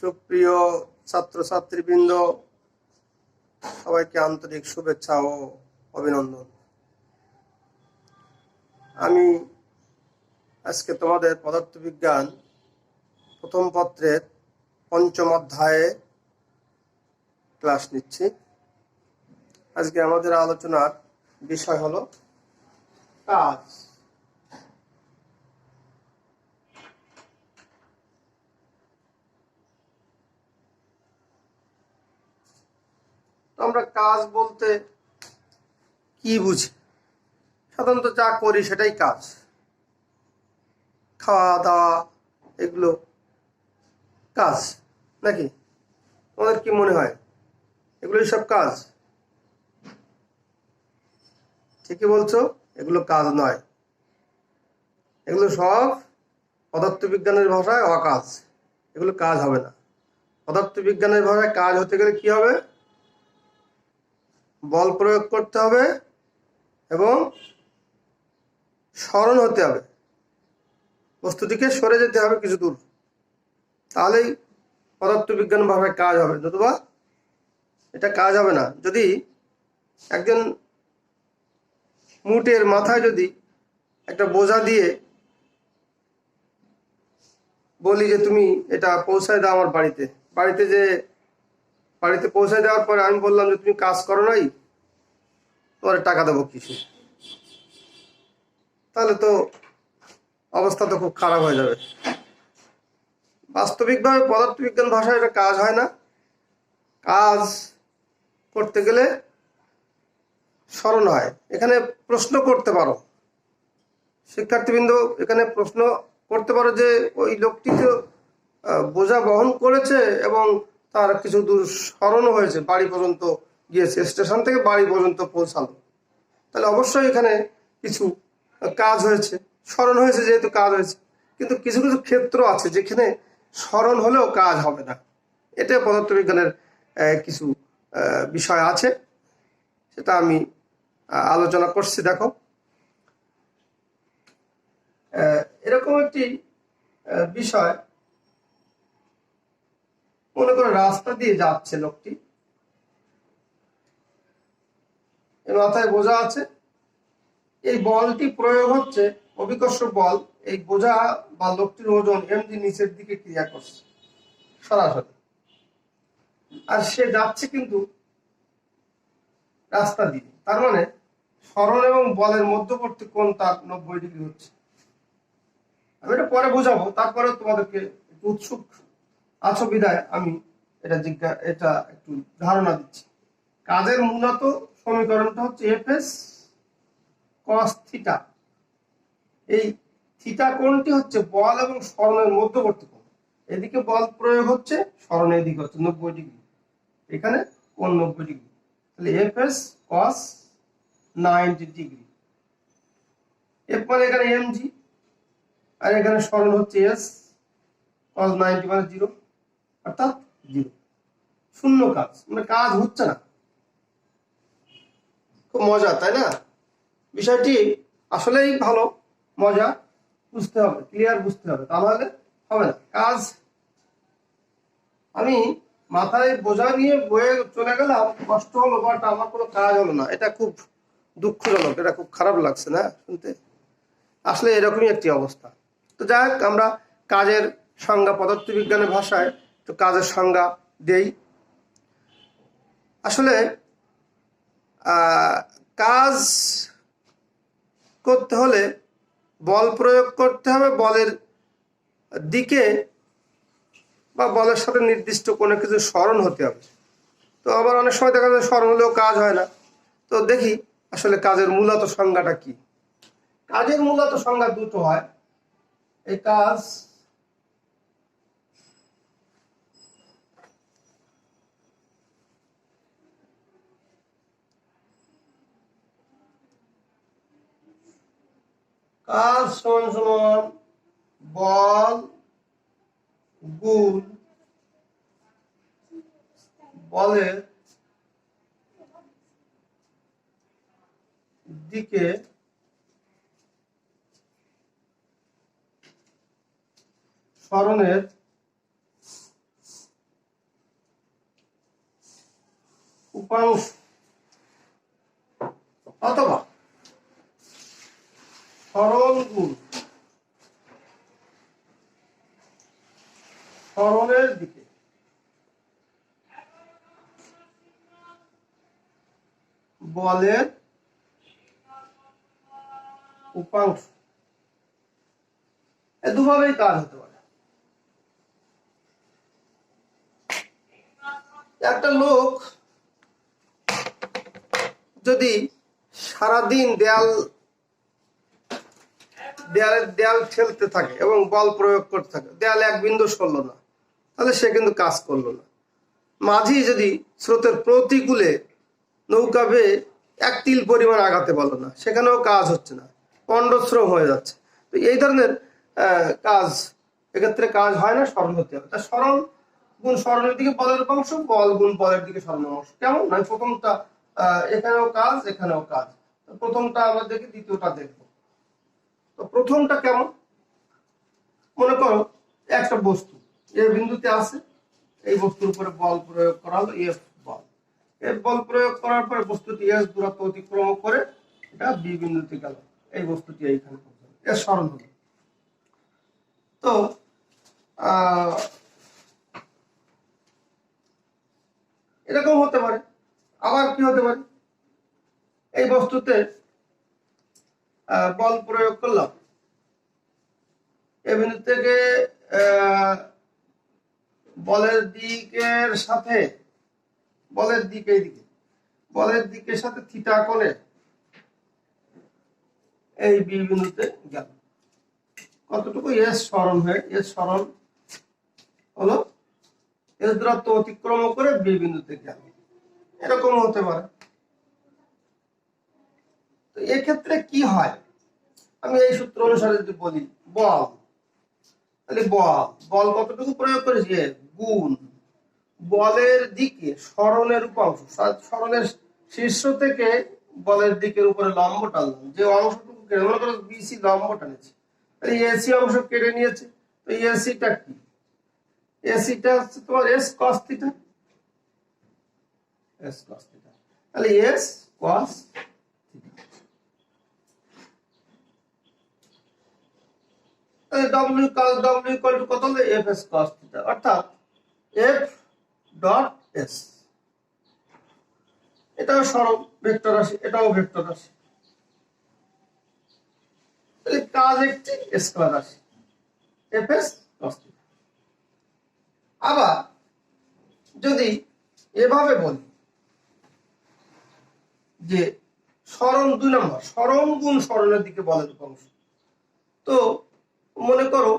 সুপ্রিয় ছাত্রছাত্রীবৃন্দ, সবাইকে আন্তরিক শুভেচ্ছা ও অভিনন্দন। আমি আজকে তোমাদের পদার্থবিজ্ঞান প্রথম পত্রের পঞ্চম অধ্যায়ে ক্লাস নিচ্ছি। আজকে আমাদের আলোচনার বিষয় হলো কাজ। আমরা কাজ বলতে কি বুঝি? সাধারণত যা করি সেটাই কাজ। খাওয়া দাওয়া এগুলো কাজ নাকি? তোমাদের কি মনে হয় এগুলোই সব কাজ? ঠিকই বলছো, এগুলো কাজ নয়। এগুলো সব পদার্থবিজ্ঞানের ভাষায় অকাজ। এগুলো কাজ হবে না। পদার্থবিজ্ঞানের ভাষায় কাজ হতে গেলে কি হবে? বল প্রয়োগ করতে হবে এবং সরণ হতে হবে, বস্তুটিকে সরে যেতে হবে কিছু দূর, তাহলেই পদার্থবিজ্ঞান ভাষায় কাজ হবে। নতুবা এটা কাজ হবে না। যদি একজন মুটের মাথায় যদি একটা বোঝা দিয়ে বলি যে তুমি এটা পৌঁছায় দাও আমার বাড়িতে, বাড়িতে পৌঁছায় দেওয়ার পরে আমি বললাম যে তুমি কাজ করো নাই, তোমার টাকা দেবো কিছু, তাহলে তো অবস্থা তো খুব খারাপ হয়ে যাবে। বাস্তবিকভাবে পদার্থবিজ্ঞান ভাষায় এটা কাজ হয় না। কাজ করতে গেলে স্মরণ হয়। এখানে প্রশ্ন করতে পারো, শিক্ষার্থীবৃন্দ, এখানে প্রশ্ন করতে পারো যে ওই লোকটি তো বোঝা বহন করেছে এবং তার কিছু দূর স্মরণও হয়েছে, বাড়ি পর্যন্ত গিয়েছে, স্টেশন থেকে বাড়ি পর্যন্ত পৌঁছালো, তাহলে অবশ্যই এখানে কিছু কাজ হয়েছে, স্মরণ হয়েছে, যেহেতু কাজ হয়েছে। কিন্তু কিছু কিছু ক্ষেত্র আছে যেখানে স্মরণ হলেও কাজ হবে না। এটা পদার্থবিজ্ঞানের কিছু বিষয় আছে, সেটা আমি আলোচনা করছি। দেখো, এরকম একটি বিষয়, মনে করো রাস্তা দিয়ে যাচ্ছে লোকটি, মাথায় বোঝা আছে, এই বলটি প্রয়োগ হচ্ছে অভিকর্ষ বল, এই বোঝা বা লোকটির ওজন এমজি নিচের দিকে ক্রিয়া করছে সরাসরি, আর সে যাচ্ছে কিন্তু রাস্তা দিয়ে। তার মানে সরণ এবং বলের মধ্যবর্তী কোণ তার 90 ডিগ্রি হচ্ছে। আমি এটা পরে বোঝাবো, তারপরে তোমাদেরকে একটু উৎসুক আছো বিদায় আমি এটা একটু ধারণা দিচ্ছি। কাজের মূলত সমীকরণটা হচ্ছে এফএস কস থিটা। এই থিটা কোণটি হচ্ছে বল এবং সরণের মধ্যবর্তী কোণ। এদিকে বল প্রয়োগ হচ্ছে, সরণ এদিকে হচ্ছে 90 ডিগ্রি, এখানে কোণ 90 ডিগ্রি, তাহলে এফএস কস 90 ডিগ্রি। এফ মানে এখানে এমজি, আর এখানে সরণ হচ্ছে এস, কস 90 মানে 0, অর্থাৎ 0, শূন্য কাজ, মানে কাজ হচ্ছে না। খুব মজা, তাই না? বিষয়টি আসলেই ভালো, মজা, বুঝতে হবে, ক্লিয়ার বুঝতে হবে, তাহলে হবে না কাজ। আমি মাথায় বোঝা নিয়ে বয়ে চলে গেলাম, কষ্ট হলো, বাট আমার কোনো কাজ হলো না। এটা খুব দুঃখজনক, এটা খুব খারাপ লাগছে না শুনতে? আসলে এরকমই একটি অবস্থা। তো যাই হোক, আমরা কাজের সংজ্ঞা পদার্থবিজ্ঞানের ভাষায় তো কাজের সংজ্ঞা দেই। আসলে কাজ করতে হলে বল প্রয়োগ করতে হবে, বলের দিকে বা বলের সাথে নির্দিষ্ট কোনো কিছু স্মরণ হতে হবে। তো আবার অনেক সময় দেখা যায় স্মরণ হলেও কাজ হয় না। তো দেখি আসলে কাজের মূলত সংজ্ঞাটা কি। কাজের মূলত সংজ্ঞা দুটো হয়। এই কাজ সমান সমান বল গুণ বলের দিকে সরণের সরণ গুণ সরণের দিকে বলের উপাংশ, দুভাবেই কাজ হতে পারে। একটা লোক যদি সারাদিন দেয়াল ঠেলতে থাকে এবং বল প্রয়োগ করতে থাকে, দেয়ালে এক বিন্দু সরল না, তাহলে সে কিন্তু কাজ করলো না। মাঝি যদি স্রোতের প্রতিকূলে নৌকা বেয়ে এক তিল পরিমাণ আগাতে পারলো না, সেখানেও কাজ হচ্ছে না, পণ্ডশ্রম হয়ে যাচ্ছে। তো এই ধরনের কাজ, এক্ষেত্রে কাজ হয় না, সরল হতে হবে। তা সরল গুণ সরলের দিকে বলের উপাংশ, বল গুণ বলের দিকে সরলের অংশ। কেমন না, প্রথমটা এখানেও কাজ, এখানেও কাজ। প্রথমটা আমরা দেখি, দ্বিতীয়টা দেখবো। তো প্রথমটা কেমন, মনে করো একটা বস্তু এ বিন্দুতে আছে, এই বস্তুর উপরে বল প্রয়োগ করা হলো, এফ বল। এফ বল প্রয়োগ করার পরে বস্তুটি এস দূরত্ব অতিক্রম করে এটা বি বিন্দুতে গেল, এই বস্তুটি এইখানে এর সরণ হলো। তো এরকম হতে পারে। আবার কি হতে পারে, এই বস্তুতে বল প্রয়োগ করলাম, এই বিন্দু থেকে বলের দিকের সাথে বলের দিকের সাথে থিটা কোণে এই বি বিন্দুতে গেল। কতটুকু, এস সরণ হয়ে, এস সরণ হলো, এস দূরত্ব অতিক্রম করে বি বিন্দুতে গেল। এরকম হতে পারে। তো এক্ষেত্রে কি হয়, আমি এই সূত্র অনুসারে যদি বলি বল, তাহলে বল কতটুকু প্রয়োগ করেছি, গুণ বলের দিকে সরণের উপাংশ, সরণের শীর্ষ থেকে বলের দিকের উপরে লম্ব টানলাম, যে অংশটুকু কেটে, মনে করো বিসি লম্ব টানেছি, তাহলে এসি অংশ কেটে নিয়েছে। তো এসিটা কি, এসিটা হচ্ছে তোমার s cos theta, s cos theta, তাহলে s cos W equal to কত হলো, এফ এস কস থিটা, অর্থাৎ এফ ডট এস। এটাও সরল ভেক্টর রাশি, এটাও ভেক্টর রাশি, তাহলে কাজ একটি স্কেলার রাশি, এফ এস কস থিটা। আবার যদি এভাবে বলি যে সরণ 2 নম্বর, সরণ গুণ সরণের দিকে বলের উপাংশ। তো মনে করো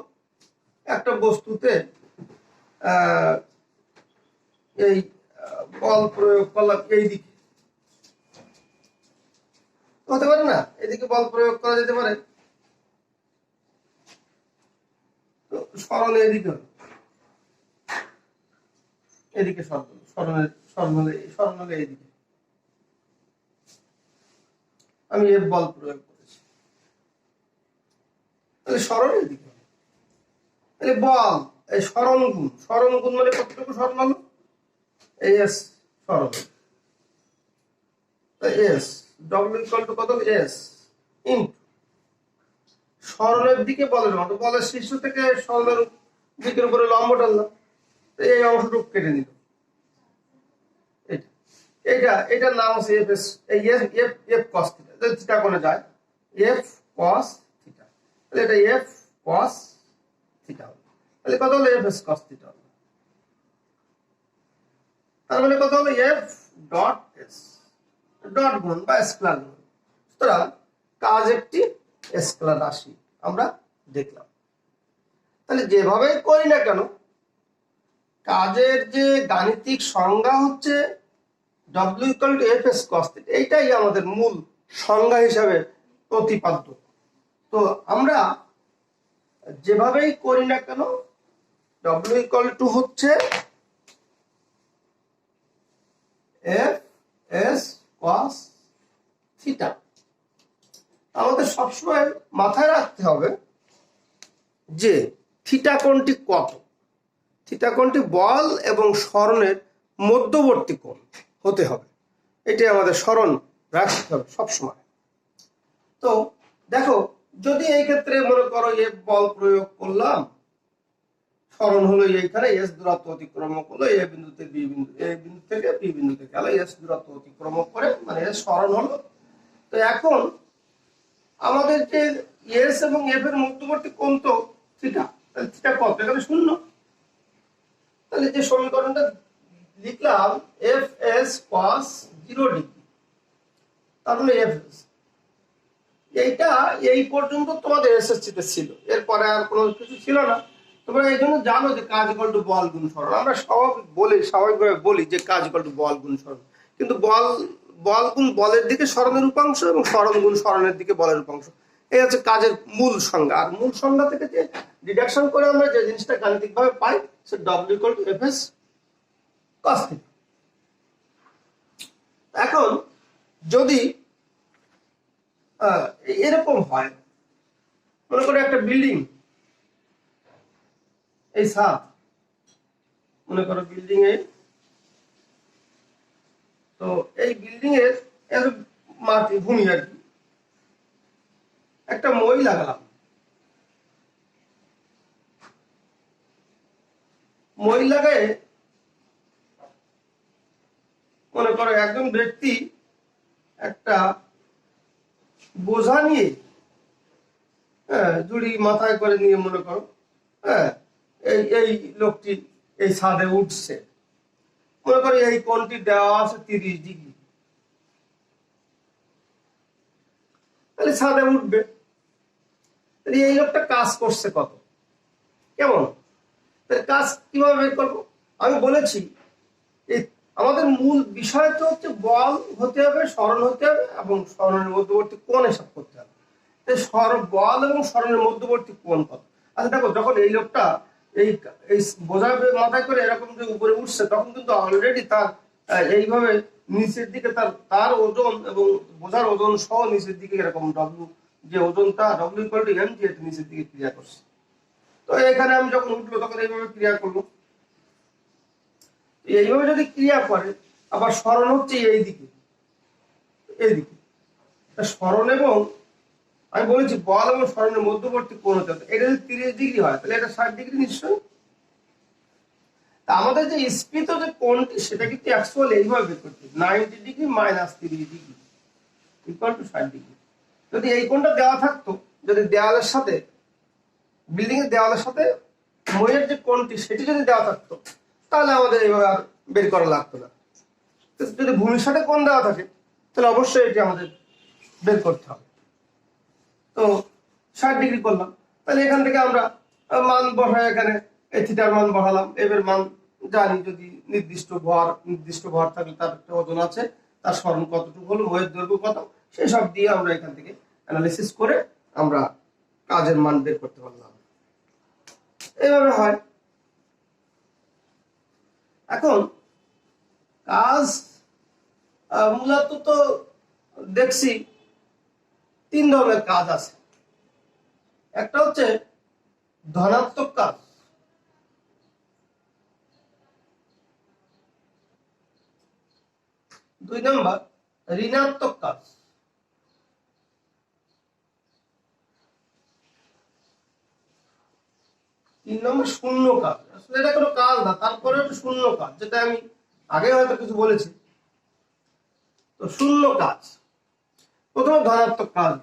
একটা বস্তুতে এই বল প্রয়োগ করলাম, এই দিকে হতে পারে না, এদিকে বল প্রয়োগ করা যেতে পারে। তো সরণ এদিকে হলো, এদিকে সরণ হলে এইদিকে আমি এফ বল প্রয়োগ করেছি, তাহলে সরণ এদিকে। তাহলে বল এই সরণ গুণ মানে কতটুকু সরণ হলো, এস সরণ, এস ডব্লিউ ইকুয়াল টু কত, এস ইনটু সরণের দিকে বলের মতো, বলের শীর্ষ থেকে সরণের দিকের উপরে লম্ব টানলাম, এই অংশটুকু কেটে নিল। এটার নাম হচ্ছে এফ এস, এই এফ কস থিটা, যদি থিটা কোণে যায়, এফ কস থিটা, তাহলে এটা এফ কস থিটা হলো। তাহলে কত হলো, এফ এস কস থিটা হলো। তার মানে কত হলো, এফ ডট এস, ডট গুণ বা স্কেলার গুণ। সুতরাং কাজ একটি স্কেলার রাশি আমরা দেখলাম। তাহলে যেভাবে করি না কেন, কাজের যে গাণিতিক সংজ্ঞা হচ্ছে W equal to F s cos theta, এইটাই আমাদের মূল সংজ্ঞা হিসাবে প্রতিপাদ্য। তো আমরা যেভাবেই করি না কেন, ডব্লিউ ইকুয়াল টু হচ্ছে এফ এস কস থিটা। আমাদের সবসময় মাথায় রাখতে হবে যে থিটা কোণটি কত, থিটা কোণটি বল এবং সরণের মধ্যবর্তী কোণ হতে হবে, এটাই আমাদের স্মরণ রাখতে হবে সবসময়। তো দেখো যদি এই ক্ষেত্রে মনে করো এফ বল প্রয়োগ করলাম, সরণ হলো এইখানে, এস দূরত্ব অতিক্রম করলো এ বিন্দুতে বি বিন্দু, এ বিন্দু থেকে বি বিন্দুতে গেল, এস দূরত্ব অতিক্রম করে মানে এস সরণ হলো। তো এখন আমাদের যে এস এবং এফ এর মধ্যবর্তী কোণ তো থিটা, তাহলে থিটা কত? এখানে শূন্য। তাহলে যে সমীকরণটা লিখলাম এফ এস কস 0 ডিগ্রি, তার মানে এফ এস, এইটা এই পর্যন্ত তোমাদের এসএসসি তে ছিল, এরপরে আর কোনো কিছু ছিল না। তোমরা এই জন্য জানো যে কাজ ইকুয়াল টু বল গুণ সরণ। আমরা স্বাভাবিকভাবে বলি যে কাজ ইকুয়াল টু বল গুণ সরণ, কিন্তু বল গুণ বলের দিকে সরণের উপাংশ এবং সরণ গুণ সরণের দিকে বলের উপাংশ, এই হচ্ছে কাজের মূল সংজ্ঞা। আর মূল সংজ্ঞা থেকে যে ডিডাকশন করে আমরা যে জিনিসটা গাণিতিকভাবে পাই সে W equal to F s cos theta. এখন যদি এরকম হয়, মনে করো একটা বিল্ডিং, এই ছাদ, মনে করো বিল্ডিং এ, তো এই বিল্ডিং এর মাটি ভূমি আর কি, একটা মই লাগালাম। মই লাগায় মনে করো একজন ব্যক্তি একটা বোঝা নিয়ে, জুড়ি মাথায় করে নিয়ে মনে করো এই এই লোকটি এই ছাদে উঠছে। মনে করো এই কোণটি দেওয়া আছে 30 ডিগ্রি, তাহলে ছাদে উঠবে। এই লোকটা কাজ করছে কত, কেমন? কাজ কিভাবে বের করবো? আমি বলেছি এই আমাদের মূল বিষয় তো হচ্ছে বল হতে হবে, সরণ হতে হবে এবং সরণের মধ্যবর্তী কোণ হিসাব করতে হবে। বল এবং সরণের মধ্যবর্তী কোণ কত? আচ্ছা দেখো, যখন এই লোকটা এই এই বোঝা মাথায় করে এরকম যে উপরে উঠছে, তখন কিন্তু অলরেডি তার এইভাবে নিচের দিকে তার ওজন এবং বোঝার ওজন সহ নিচের দিকে এরকম ডব্লিউ, যে ওজনটা ডব্লিউ ইকুয়াল টু এম, যে নিচের দিকে ক্রিয়া করছে। তো এখানে আমি যখন উঠলো তখন এইভাবে ক্রিয়া করলো। এইভাবে যদি ক্রিয়া করে, আবার সরণ হচ্ছে এইদিকে, এইদিকে সরণ, এবং আমি বলেছি বল এবং সরণের মধ্যবর্তী কোণ হতে হবে। এটা যদি 30 ডিগ্রি হয় তাহলে এটা 60 ডিগ্রি নিশ্চয়ই। তা আমাদের যে স্ফীত যে কোণটি সেটা কিন্তু অ্যাকচুয়ালি এইভাবে বের করতে, 90 degree minus 30 degree equal to 60 degree. যদি এই কোণটা দেওয়া থাকতো, যদি দেওয়ালের সাথে, বিল্ডিং এর দেওয়ালের সাথে মইয়ের যে কোণটি সেটি যদি দেওয়া থাকতো, তাহলে আমাদের এইভাবে আর বের করা লাগতো না। যদি ভূমির সাথে কোণ দেওয়া থাকে তাহলে অবশ্যই এটি আমাদের বের করতে হবে। তো 60 ডিগ্রি করলাম, তাহলে এখান থেকে আমরা মান বসাই, এখানে এই থিটার মান বসালাম, এফ এর মান জানি, যদি নির্দিষ্ট ভর থাকলে তার একটা ওজন আছে, তার সরণ কতটুকু হলো, মইয়ের দৈর্ঘ্য কত, সেই সব দিয়ে আমরা এখান থেকে অ্যানালিসিস করে আমরা কাজের মান বের করতে পারলাম। এইভাবে হয়। এখন কাজ মূলত তো দেখছি 3 ধরনের কাজ আছে। একটা হচ্ছে ধনাত্মক কাজ, দুই নম্বর ঋণাত্মক কাজ, তিন নম্বর শূন্য কাজ। আসলে এটা কোনো কাজ না, তারপরে শূন্য কাজ, যেটা আমি আগে হয়তো কিছু বলেছি। তো শূন্য কাজ, প্রথমে ধনাত্মক কাজ।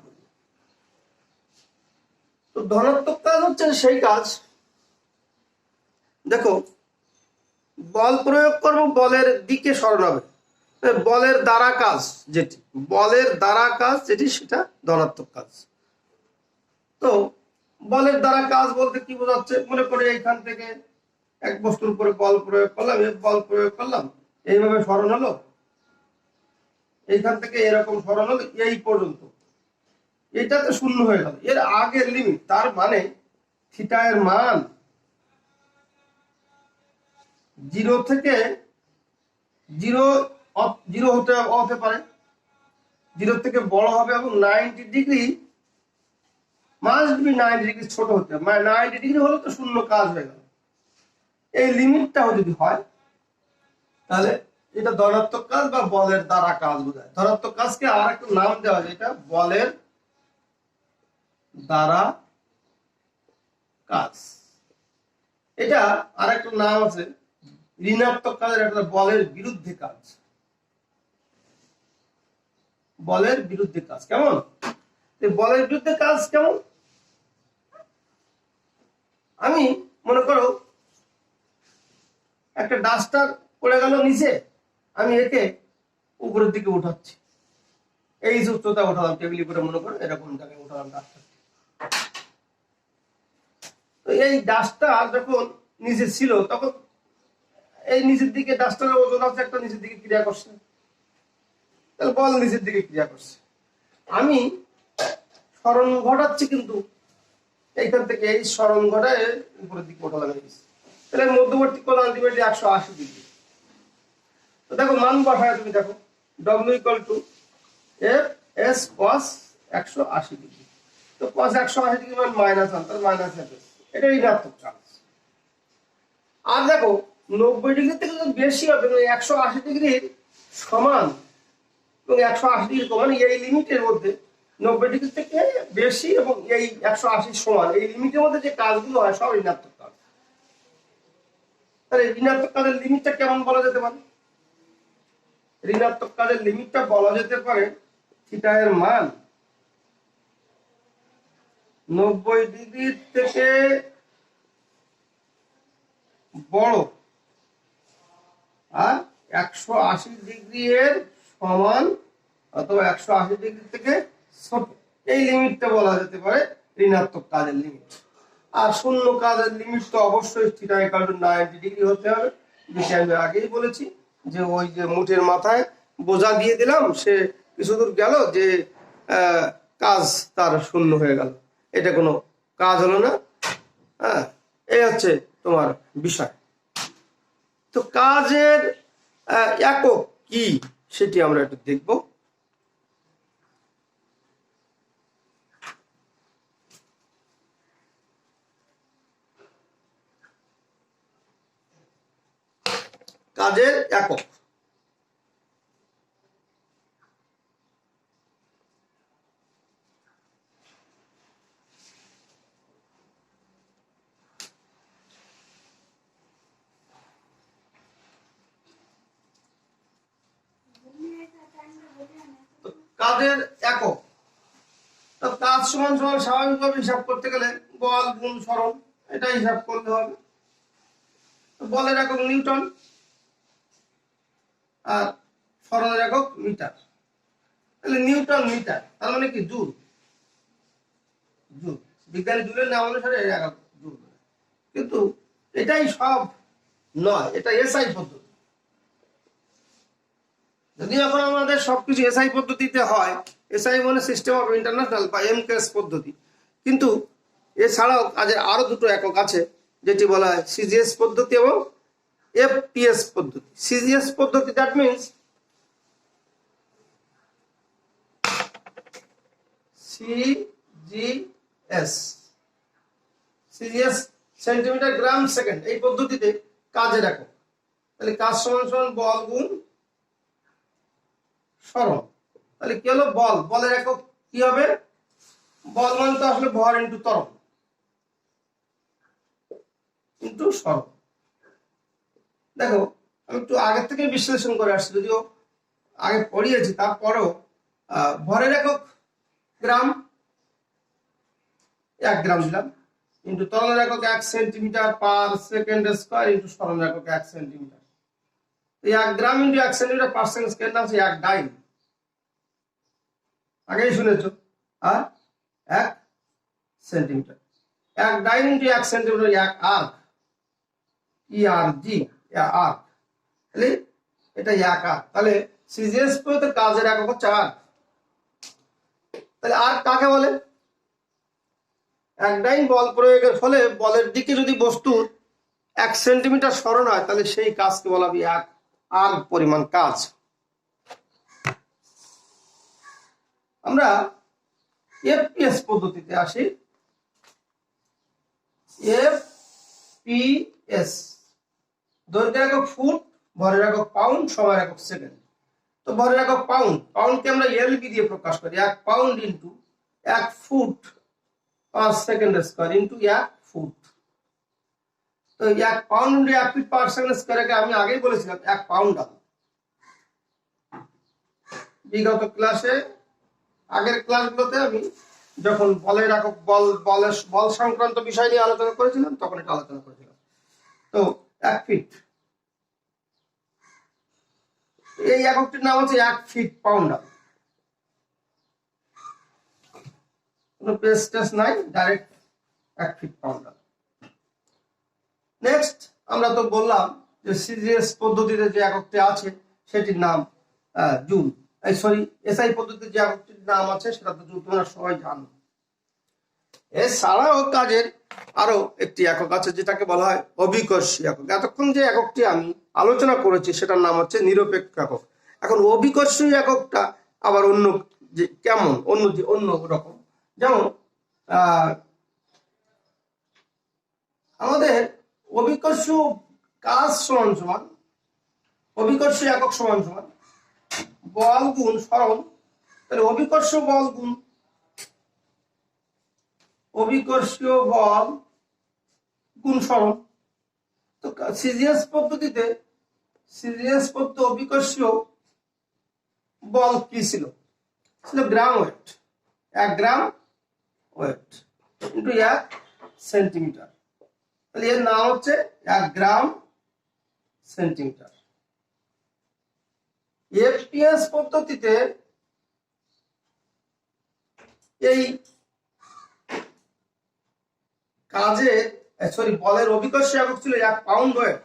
তো ধনাত্মক কাজ হচ্ছে সেই কাজ, দেখো বল প্রয়োগ করবো, বলের দিকে সরণ হবে, বলের দ্বারা কাজ যেটি সেটা ধনাত্মক কাজ। তো বলের দ্বারা কাজ বলতে কি বোঝাচ্ছে? মনে করে এইখান থেকে এক বস্তুর উপরে বল প্রয়োগ করলাম, এইভাবে সরণ হলো, এইখান থেকে এরকম সরণ হলো এই পর্যন্ত, এটাতে শূন্য হয়ে গেল, এর আগের লিমিট। তার মানে থিটা এর মান 0 থেকে 0 হতে পারে, 0 থেকে বড় হবে, এবং 90 ডিগ্রি মাস্ট বি 90 ডিগ্রি ছোট হতে হবে। মানে 90 ডিগ্রি হলে তো শূন্য কাজ হয়ে গেল। এই লিমিটটাও যদি হয় তাহলে এটা ধনাত্মক কাজ বা বলের দ্বারা কাজ বোঝায়। ধনাত্মক কাজকে আর একটা নাম দেওয়া যায়, এটা বলের দ্বারা কাজ। এটা আর একটা নাম আছে, ঋণাত্মক কাজের একটা বলের বিরুদ্ধে কাজ। বলের বিরুদ্ধে কাজ কেমন? বলের বিরুদ্ধে কাজ কেমন? আমি মনে করো একটা ডাস্টার পড়ে গেল নিচে, আমি একে উপরের দিকে উঠাচ্ছি, এই যে উচ্চতা উঠালাম, টেবিল করে মনে করো এরকম উঠালাম ডাস্টার। তো এই ডাস্টার যখন নিচে ছিল তখন এই নিচের দিকে ডাস্টারের ওজন আছে, একটা নিচের দিকে ক্রিয়া করছে, তাহলে বল নিচের দিকে ক্রিয়া করছে। আমি সরণ ঘটাচ্ছি, কিন্তু এইখান থেকে এই সরণ ঘটায় উপরের দিকে ওঠা লাগাই দিচ্ছি, তাহলে মধ্যবর্তী কোণ আলটিমেটলি 180 ডিগ্রি। তো দেখো মান বসায় তুমি দেখো W = F S cos 180 degree. তো cos 180 ডিগ্রি মান -1, তাহলে -F, এটা ঋণাত্মক কাজ। আর দেখো 90 ডিগ্রি থেকে যদি বেশি হবে, 180 ডিগ্রির সমান এবং 180 ডিগ্রি কম, মানে এই লিমিটের মধ্যে 90 ডিগ্রি থেকে বেশি এবং এই 180 সমান, এই লিমিটের মধ্যে যে কাজগুলো হয় সব ঋণাত্মক কাজ। তাহলে ঋণাত্মক কাজের লিমিটটা কেমন বলা যেতে পারে? ঋণাত্মক কাজের লিমিটটা বলা যেতে পারে থিটা এর মান 90 ডিগ্রি থেকে বড় আর 180 ডিগ্রি এর সমান অথবা 180 ডিগ্রি থেকে ছোট, এই লিমিটটা বলা যেতে পারে ঋণাত্মক কাজের লিমিট। আর শূন্য কাজের লিমিট তো অবশ্যই থিটা = 90 ডিগ্রি হতে হবে, যেটা আমি আগেই বলেছি যে ওই যে মুঠের মাথায় বোঝা দিয়ে দিলাম, সে কিছু দূর গেল যে কাজ তার শূন্য হয়ে গেল, এটা কোনো কাজ হলো না। হ্যাঁ, এই হচ্ছে তোমার বিষয়। তো কাজের একক কি সেটি আমরা একটু দেখব। কাজের একক, কাজের একক। তো কাজ সমান সমান স্বাভাবিকভাবে হিসাব করতে গেলে বল গুণ সরণ, এটা হিসাব করতে হবে। বলের একক নিউটন আর সরণের একক মিটার, তাহলে নিউটন মিটার তার মানে কি জুল। জুল বিজ্ঞানী জুলের নাম অনুসারে একক জুল, কিন্তু এটাই সব নয়, এটা এসআই পদ্ধতি। যদি এখন আমাদের সবকিছু এসআই পদ্ধতিতে হয়, এসআই মানে সিস্টেম অফ ইন্টারন্যাশনাল বা এমকেএস পদ্ধতি, কিন্তু এছাড়াও কাজের আরো দুটো একক আছে, যেটি বলা হয় সিজিএস পদ্ধতি এবং এফপিএস পদ্ধতি। সিজিএস পদ্ধতি that means CGS centimetre gram second, এই পদ্ধতিতে কাজের একক। তাহলে কাজ সমান সমান বল গুণ সরণ। তাহলে কি হলো? বল, বলের একক কি হবে? বল মানে তো আসলে ভর ইন্টু ত্বরণ ইন্টু সরণ। দেখো আমি একটু আগে থেকে বিশ্লেষণ করে আসছি, যদিও আগে পড়িয়েছি, তারপরেও ভরের একক গ্রাম, 1 গ্রাম দিলাম, ইন্টু ত্বরণের একক 1 centimetre per second square into সরণের একক 1 centimetre. 1 gram into 1 centimetre per second square নাম হচ্ছে 1 ডাইন, আগেই শুনেছো। আর 1 centimetre, 1 dyne into 1 centimetre 1 erg, ERG erg, তাহলে এটা 1 আর্ক। তাহলে সিজিএস পদ্ধতিতে কাজের একক হচ্ছে আর্ক। তাহলে আর্ক কাকে বলে? 1 ডাইন বল প্রয়োগের ফলে বলের দিকে যদি বস্তুর 1 সেন্টিমিটার সরণ হয়, তাহলে সেই কাজকে বলা হবে 1 আর্ক পরিমাণ কাজ। আমরা এফপিএস পদ্ধতিতে আসি। এফপিএস দৈর্ঘ্যের একক ফুট, ভরের একক পাউন্ড, সময়ের একক সেকেন্ড। তো ভরের একক পাউন্ড, পাউন্ডকে আমরা এলবি দিয়ে প্রকাশ করি। 1 pound into 1 foot per second square into 1 foot. তো 1 pound into 1 feet per second স্কোয়ারকে আমি আগেই বলেছিলাম 1 পাউন্ড হবে। বিগত ক্লাসে আগের ক্লাসগুলোতে আমি যখন বলের একক বল সংক্রান্ত বিষয় নিয়ে আলোচনা করেছিলাম তখন এটা আলোচনা করেছিলাম। তো 1 ফিট, এই এককটির নাম হচ্ছে 1 ফিট পাউন্ডার। কোনো পেজ টেস্ট নাই, ডাইরেক্ট 1 ফিট পাউন্ডার। নেক্সট আমরা তো বললাম যে সিজিএস পদ্ধতিতে যে এককটি আছে সেটির নাম জুল। সরি, এসআই পদ্ধতিতে যে এককটির নাম আছে সেটা তো জুল, তোমরা সবাই জানো। এছাড়াও কাজের আরো একটি একক আছে যেটাকে বলা হয় অভিকর্ষী একক। এতক্ষণ যে এককটি আমি আলোচনা করেছি সেটার নাম হচ্ছে নিরপেক্ষ একক। এখন অভিকর্ষী এককটা আবার অন্য যে কেমন, অন্য রকম। যেমন আমাদের অভিকর্ষ কাজ সমান সমান, অভিকর্ষী একক সমান সমান বল গুণ সরণ। তাহলে অভিকর্ষীয় বল গুণ অভিকর্ষীয় বল গুণ সরণ। তো সিজিএস পদ্ধতিতে অভিকর্ষীয় বল কি ছিল? গ্রাম ওয়েট, 1 গ্রাম ওয়েট ইন্টু 1 সেন্টিমিটার। তাহলে এর নাম হচ্ছে 1 গ্রাম সেন্টিমিটার। এফটিএস পদ্ধতিতে এই কাজে বলের অভিকর্ষী একক ছিল 1 পাউন্ড ওয়েট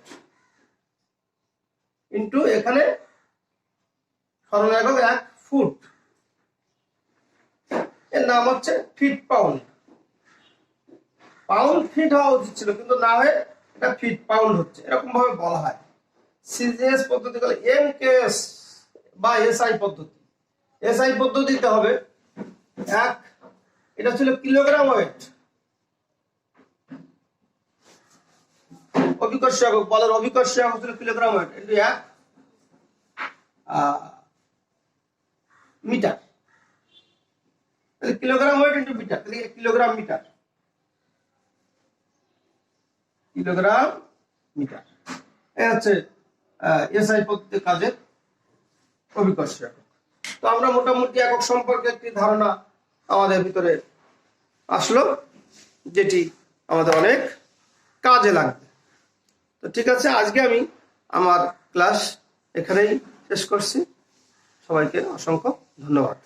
ইন্টু এখানে সরণ একক 1 ফুট। এর নাম হচ্ছে ফিট পাউন্ড। পাউন্ড ফিট হওয়া উচিত ছিল, কিন্তু না হয়ে এটা ফিট পাউন্ড হচ্ছে, এরকম ভাবে বলা হয়। সিজিএস পদ্ধতি বলে এমকেএস বা এসআই পদ্ধতি। এসআই পদ্ধতিতে হবে এটা ছিল কিলোগ্রাম ওয়েট, অভিকর্ষী একক বলের অভিকর্ষী একক ছিল kilogram weight into 1 metre. Kilogram weight into metre, তাহলে কিলোগ্রাম মিটার, কিলোগ্রাম মিটার। এই হচ্ছে এসআই পদ্ধতির কাজের অভিকর্ষী একক। তো আমরা মোটামুটি একক সম্পর্কে একটি ধারণা আমাদের ভিতরে আসলো, যেটি আমাদের অনেক কাজে লাগবে। তো ঠিক আছে, আজকে আমি আমার ক্লাস এখানেই শেষ করছি। সবাইকে অসংখ্য ধন্যবাদ।